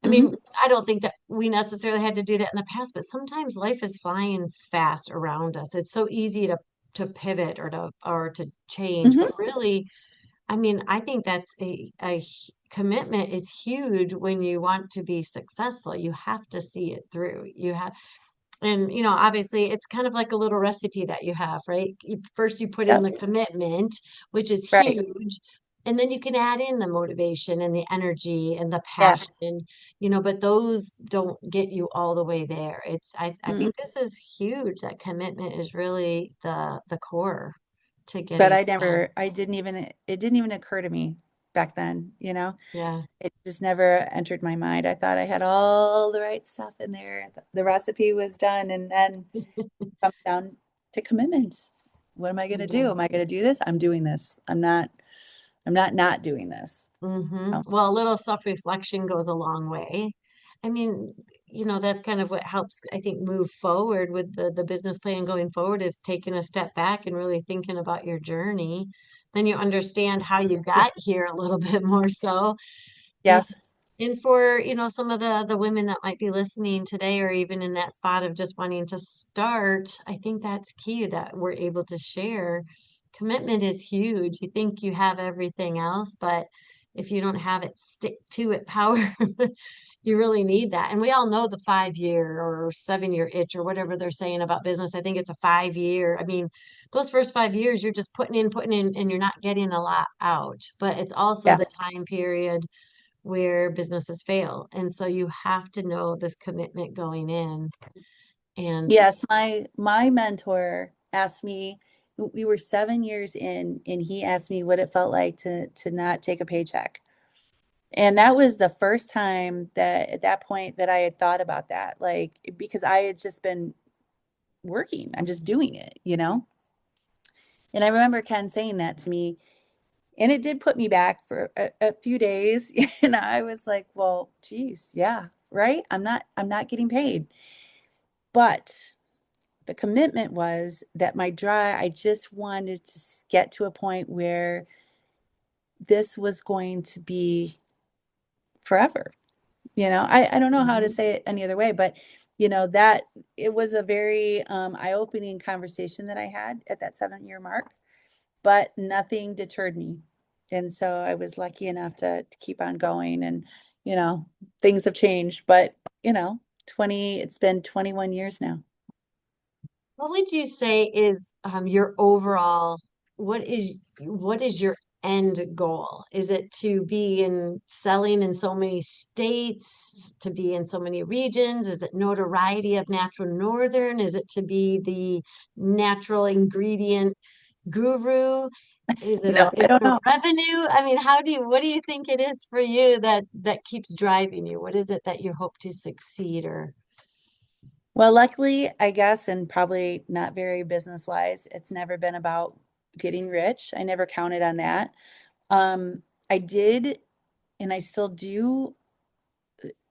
I Hmm. mean, I don't think that we necessarily had to do that in the past, but sometimes life is flying fast around us. It's so easy to pivot or to change, but Hmm. really, I mean, I think that's commitment is huge when you want to be successful. You have to see it through. And obviously it's kind of like a little recipe that you have, right? First you put in Yep. the commitment, which is Right. huge, and then you can add in the motivation and the energy and the Yeah. passion, but those don't get you all the way there. I Mm-mm. think this is huge. That commitment is really the core to But getting it done. it didn't even occur to me back then, Yeah. It just never entered my mind. I thought I had all the right stuff in there. The recipe was done, and then it comes down to commitment. What am I going to Yeah. do? Am I going to do this? I'm doing this. I'm not doing this. Hmm. So, Well, a little self-reflection goes a long way. I mean, that's kind of what helps, I think, move forward with the business plan going forward is taking a step back and really thinking about your journey. Then you understand how you Yeah. got here a little bit more so. And Yes. and for, some of the women that might be listening today or even in that spot of just wanting to start, I think that's key that we're able to share. Commitment is huge. You think you have everything else, but if you don't have it, stick to it power, you really need that. And we all know the 5 year or 7 year itch or whatever they're saying about business. I think it's a 5 year. I mean, those first 5 years, you're just putting in, and you're not getting a lot out. But it's also Yeah. the time period where businesses fail. And so you have to know this commitment going in. And Yes, my mentor asked me, we were 7 years in, and he asked me what it felt like to not take a paycheck. And that was the first time that at that point that I had thought about that, like because I had just been working, I'm just doing it, you know? And I remember Ken saying that to me, and it did put me back for a few days. And I was like, well, geez, yeah, right. I'm not getting paid. But the commitment was that I just wanted to get to a point where this was going to be forever. I don't know how to mhm. say it any other way, but that it was a very eye-opening conversation that I had at that 7 year mark, but nothing deterred me. And so I was lucky enough to keep on going, and you know, things have changed, but 20, it's been 21 years now. What would you say is your overall, what is your end goal? Is it to be in selling in so many states, to be in so many regions? Is it notoriety of natural northern? Is it to be the natural ingredient guru? No, Is I it don't a know. revenue? I mean, what do you think it is for you that keeps driving you? What is it that you hope to succeed or Well, luckily, I guess, and probably not very business wise, it's never been about getting rich. I never counted on that. I did, and I still do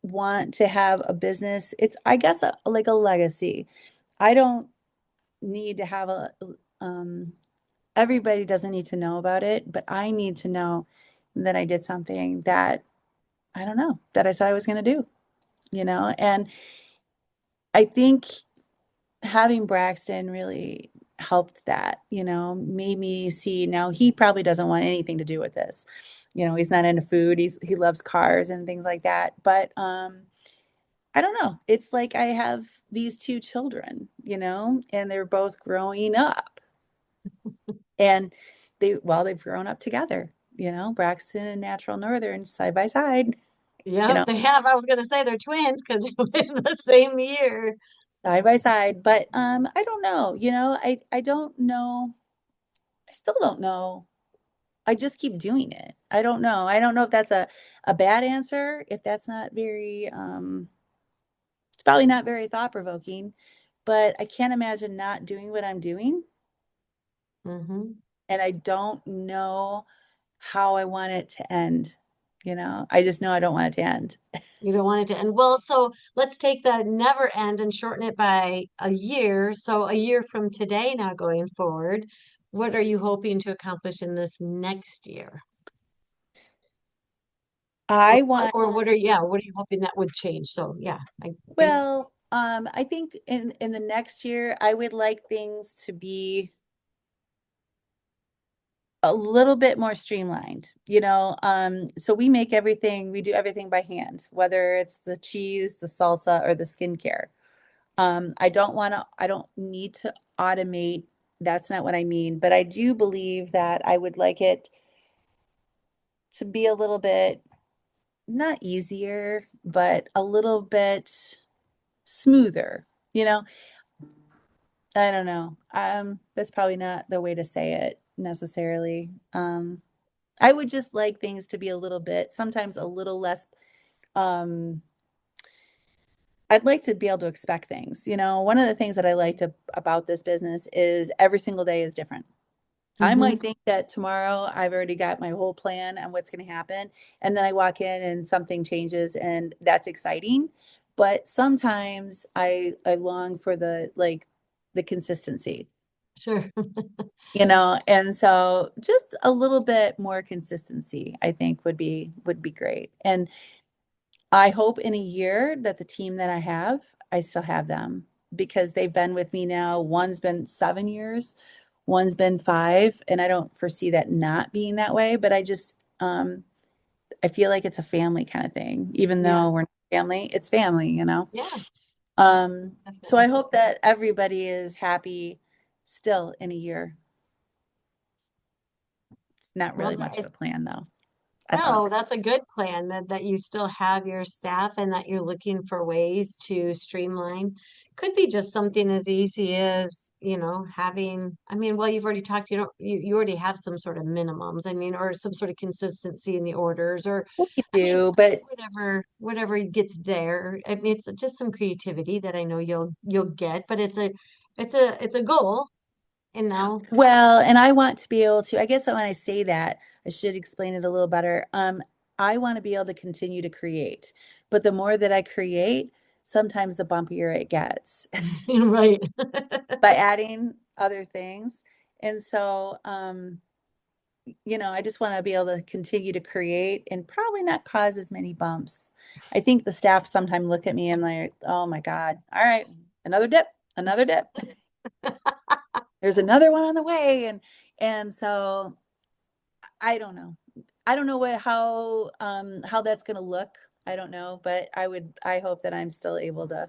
want to have a business. It's, I guess, like a legacy. I don't need to have um, everybody doesn't need to know about it, but I need to know that I did something that I don't know, that I said I was going to do. And I think having Braxton really helped that, made me see now he probably doesn't want anything to do with this. He's not into food. He loves cars and things like that. But I don't know. It's like I have these two children, and they're both growing up. And they've grown up together, Braxton and Natural Northern side by side, you Yep, know, they have. I was going to say they're twins because it was the same year. side by side. But I don't know, I don't know. I still don't know. I just keep doing it. I don't know. I don't know if that's a bad answer, if that's not very it's probably not very thought provoking, but I can't imagine not doing what I'm doing. Hmm. And I don't know how I want it to end. I just know I don't want it to end. You don't want it to end. Well, so let's take the never end and shorten it by a year. So a year from today, now going forward, what are you hoping to accomplish in this next year? Or, I want, or what are you hoping that would change? So yeah, basically. well, I think in the next year, I would like things to be a little bit more streamlined, so we do everything by hand, whether it's the cheese, the salsa, or the skincare. I don't need to automate. That's not what I mean, but I do believe that I would like it to be a little bit, not easier, but a little bit smoother, you know? I don't know. That's probably not the way to say it necessarily. I would just like things to be a little bit, sometimes a little less. Um, I'd like to be able to expect things. One of the things that I liked about this business is every single day is different. I Hmm. might think that tomorrow I've already got my whole plan on what's going to happen, and then I walk in and something changes, and that's exciting. but sometimes I long for the consistency, Sure. and so just a little bit more consistency, I think would be great. And I hope in a year that the team that I still have them because they've been with me now. One's been 7 years, one's been 5, and I don't foresee that not being that way, but I feel like it's a family kind of thing. Even Yeah. though we're not family, it's family. Yeah, So I definitely. hope that everybody is happy still in a year. It's not Well, really much of a plan though, I thought. no, that's a good plan that you still have your staff and that you're looking for ways to streamline. Could be just something as easy as, having, I mean, well, you've already talked, you already have some sort of minimums, I mean, or some sort of consistency in the orders, or We I mean, do, but whatever gets there. I mean, it's just some creativity that I know you'll get, but it's a goal, and now, well, and I want to be able to, I guess when I say that, I should explain it a little better. I want to be able to continue to create, but the more that I create, sometimes the bumpier it gets right. by adding other things. And so, I just want to be able to continue to create and probably not cause as many bumps. I think the staff sometimes look at me and like, oh my God, all right, another dip, another dip. There's another one on the way. And so I don't know. I don't know how that's gonna look. I don't know, but I hope that I'm still able to Well,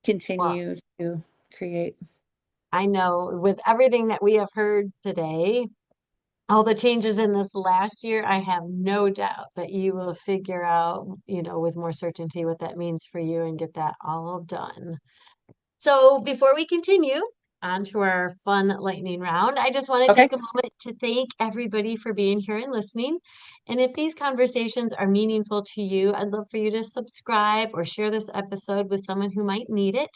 continue to create. I know with everything that we have heard today, all the changes in this last year, I have no doubt that you will figure out, with more certainty what that means for you and get that all done. So before we continue on to our fun lightning round, I just want to Okay. take a moment to thank everybody for being here and listening. And if these conversations are meaningful to you, I'd love for you to subscribe or share this episode with someone who might need it.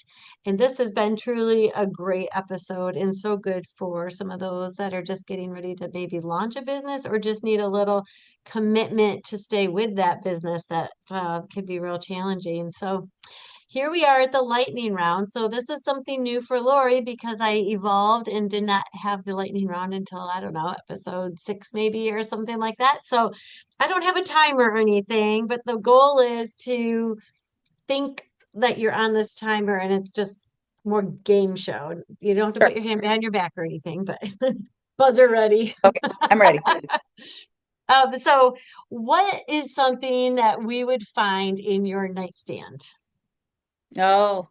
And this has been truly a great episode and so good for some of those that are just getting ready to maybe launch a business or just need a little commitment to stay with that business that can be real challenging. So, here we are at the lightning round. So this is something new for Lori because I evolved and did not have the lightning round until, I don't know, episode 6 maybe or something like that. So I don't have a timer or anything, but the goal is to think that you're on this timer and it's just more game show. You don't have to Sure. put your hand behind your back or anything, but buzzer ready. Okay. I'm ready. So what is something that we would find in your nightstand? Oh,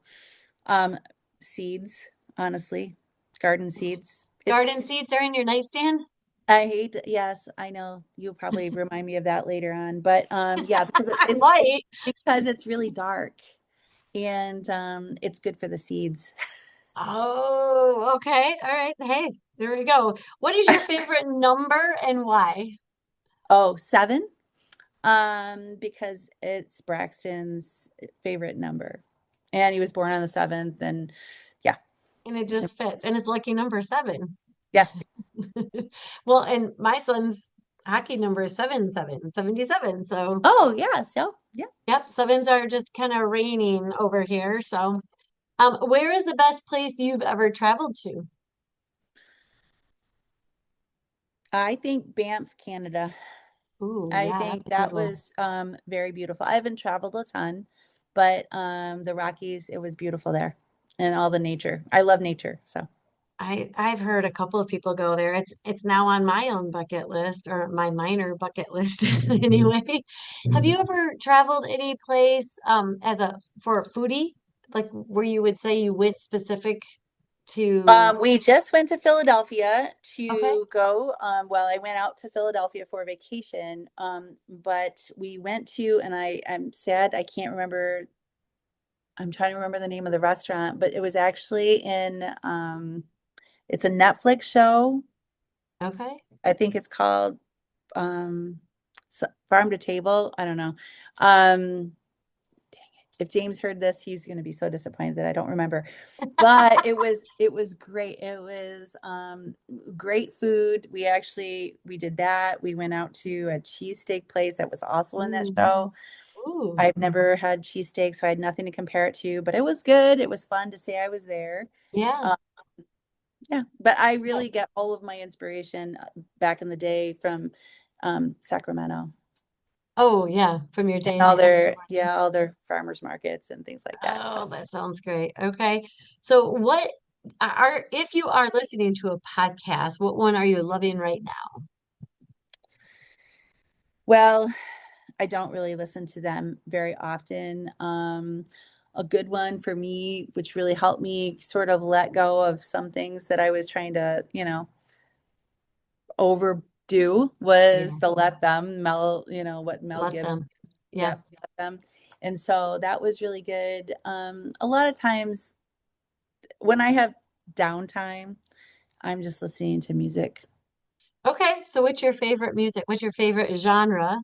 um, seeds, honestly, garden seeds. Garden seeds are in your nightstand? Yes, I know you'll probably remind me of that later on, but yeah, because I might. it's really dark and it's good for the seeds. Oh, okay. All right. Hey, there we go. What is your favorite number and why? Oh, 7, because it's Braxton's favorite number, and he was born on the 7th, and yeah, And it just fits. And it's lucky number 7. yeah. Well, and my son's hockey number is 77. So, Oh, yeah, so yeah. yep, sevens are just kind of reigning over here. So, where is the best place you've ever traveled to? I think Banff, Canada. Ooh, I yeah, think that's a good that one. was very beautiful. I haven't traveled a ton, but the Rockies, it was beautiful there and all the nature. I love nature, so. I've heard a couple of people go there. It's now on my own bucket list or my minor bucket list anyway. Have you ever traveled any place as a for a foodie? Like where you would say you went specific to We just went to Philadelphia okay, to go. Well, I went out to Philadelphia for a vacation, but we went to, and I'm sad I can't remember. I'm trying to remember the name of the restaurant, but it was actually it's a Netflix show. okay. I think it's called um, Farm to Table. I don't know. Um, if James heard this, he's going to be so disappointed that I don't remember. But it was great. It was great food. We did that. We went out to a cheesesteak place that was also in that Ooh, show. Ooh, I've never had cheesesteak, so I had nothing to compare it to, but it was good. It was fun to say I was there. yeah. Um, yeah, but I really get all of my inspiration back in the day from Sacramento Oh, yeah. From your and day in Sacramento. all their farmers markets and things like that. So, Oh, that sounds great. Okay. So what if you are listening to a podcast, what one are you loving right now? well, I don't really listen to them very often. A good one for me, which really helped me sort of let go of some things that I was trying to, overdo, was Yeah. the Let Them Mel, what Mel Let Gibson, them. Yeah. yep, Let Them. And so that was really good. A lot of times when I have downtime, I'm just listening to music. Okay. So what's your favorite music? What's your favorite genre?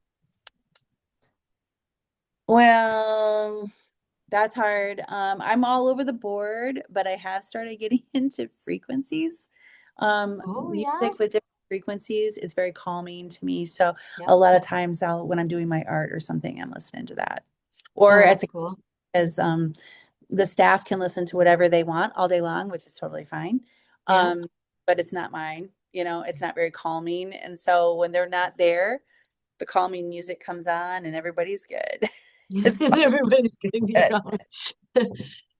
Well, that's hard. I'm all over the board, but I have started getting into frequencies. Oh, yeah. Music with different frequencies is very calming to me. So Yep. a lot of times when I'm doing my art or something, I'm listening to that. Oh, Or at that's the cool. as the staff can listen to whatever they want all day long, which is totally fine. Yeah. Um, but it's not mine, it's not very calming. And so when they're not there, the calming music comes on and everybody's good. It's Everybody's getting you fun. going.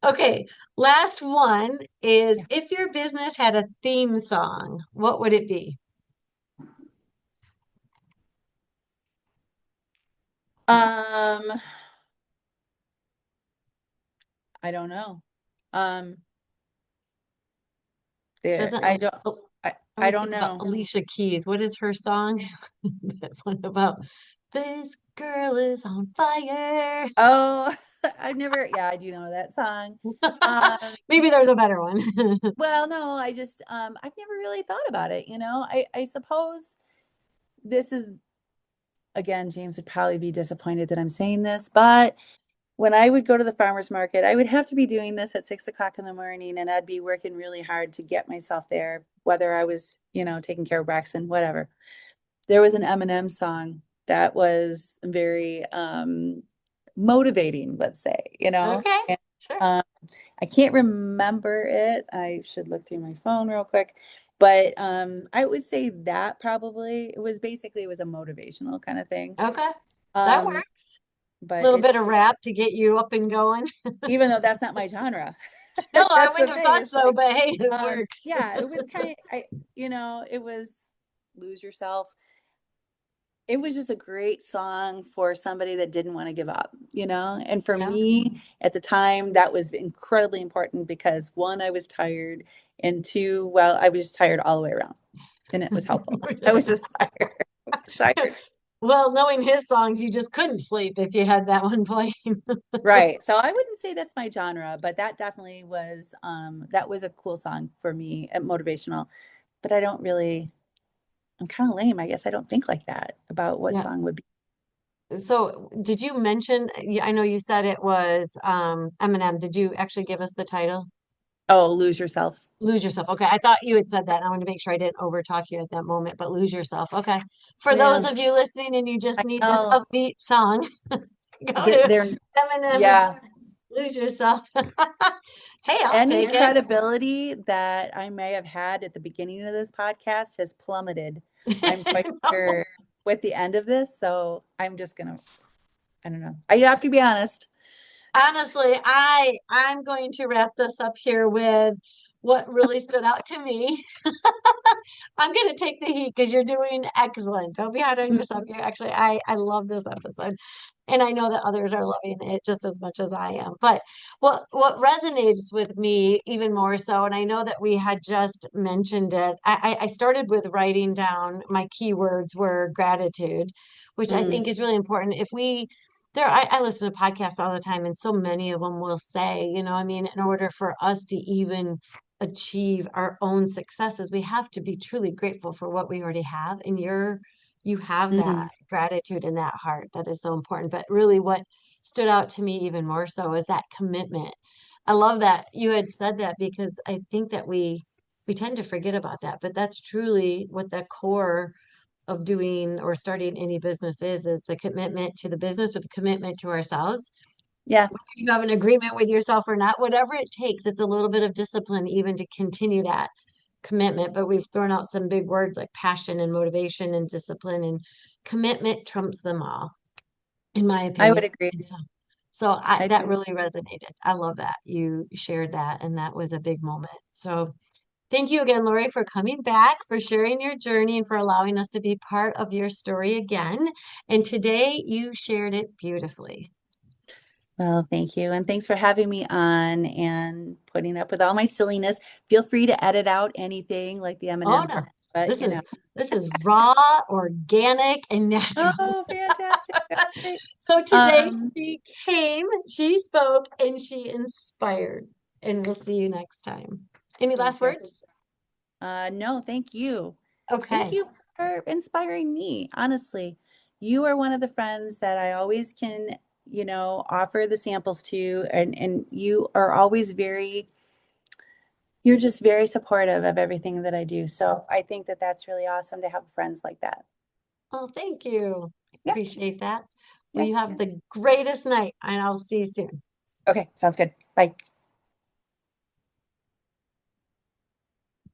Okay. Last one is Yeah. if your business had a theme song, what would it be? Um, I don't know. Um, there, Doesn't like I I always don't think about know. Alicia Keys. What is her song? That's one about this girl is on fire. Oh, yeah, I do know that song. Um, Maybe there's a better one. well, no, I've never really thought about it, I suppose this is, again, James would probably be disappointed that I'm saying this, but when I would go to the farmer's market, I would have to be doing this at 6 o'clock in the morning and I'd be working really hard to get myself there, whether I was, taking care of Braxton, whatever. There was an Eminem song that was very motivating, let's say, Okay, And sure. um, I can't remember it. I should look through my phone real quick. But I would say that probably it was a motivational kind of thing. Okay, that Um, works. A but little bit it's of rap to get you up and going. even though that's not my genre. No, I That's the wouldn't have thing. thought It's so, like, but hey, it works. yeah, it was kind of it was Lose Yourself. It was just a great song for somebody that didn't want to give up, And for Yeah. me at the time, that was incredibly important because one, I was tired, and two, well, I was just tired all the way around. And it was helpful. I was just tired. I was tired. Well, knowing his songs, you just couldn't sleep if you had that one playing. Right. So I wouldn't say that's my genre, but that definitely was that was a cool song for me, motivational. But I'm kind of lame. I guess I don't think like that about what Yeah. song would be. So, did you mention? I know you said it was Eminem. Did you actually give us the title? Oh, Lose Yourself. Lose Yourself. Okay, I thought you had said that. I wanted to make sure I didn't overtalk you at that moment, but Lose Yourself. Okay. For those Yeah. of you listening and you just I need this know. upbeat song, go to They're Eminem and yeah. Lose Yourself. Hey, I'll Any take it. credibility that I may have had at the beginning of this podcast has plummeted. I'm quite No. sure with the end of this. So I'm just gonna, I don't know. I have to be honest. Honestly, I'm going to wrap this up here with what really stood out to me. I'm going to take the heat because you're doing excellent. Don't be hard on yourself. You're actually, I love this episode. And I know that others are loving it just as much as I am. But what resonates with me even more so, and I know that we had just mentioned it, I started with writing down my keywords were gratitude, which I Mm, think is really important. If we I listen to podcasts all the time, and so many of them will say, I mean, in order for us to even achieve our own successes, we have to be truly grateful for what we already have. And you have that mm, gratitude in that heart that is so important. But really, what stood out to me even more so is that commitment. I love that you had said that because I think that we tend to forget about that, but that's truly what the core of doing or starting any business is the commitment to the business or the commitment to ourselves. Yeah, You have an agreement with yourself or not, whatever it takes, it's a little bit of discipline even to continue that commitment. But we've thrown out some big words like passion and motivation and discipline, and commitment trumps them all, in my I opinion. would agree. And so I that do. really resonated. I love that you shared that, and that was a big moment. So thank you again, Lori, for coming back, for sharing your journey, and for allowing us to be part of your story again. And today you shared it beautifully. Well, thank you. And thanks for having me on and putting up with all my silliness. Feel free to edit out anything like the Oh M&M no, part, but this you know. is this is raw, organic, and natural. Oh, fantastic. That's great. So today Um, she spoke, and she inspired. And we'll see you next time. Any last thank you. words? No, thank you. Thank Okay. you for inspiring me. Honestly, you are one of the friends that I always can, offer the samples to, and you are always you're just very supportive of everything that I do. So I think that that's really awesome to have friends like that. Oh, thank you. Yeah, Appreciate that. Well, yeah. you have the greatest night, and I'll see you soon. Okay, sounds good. Bye.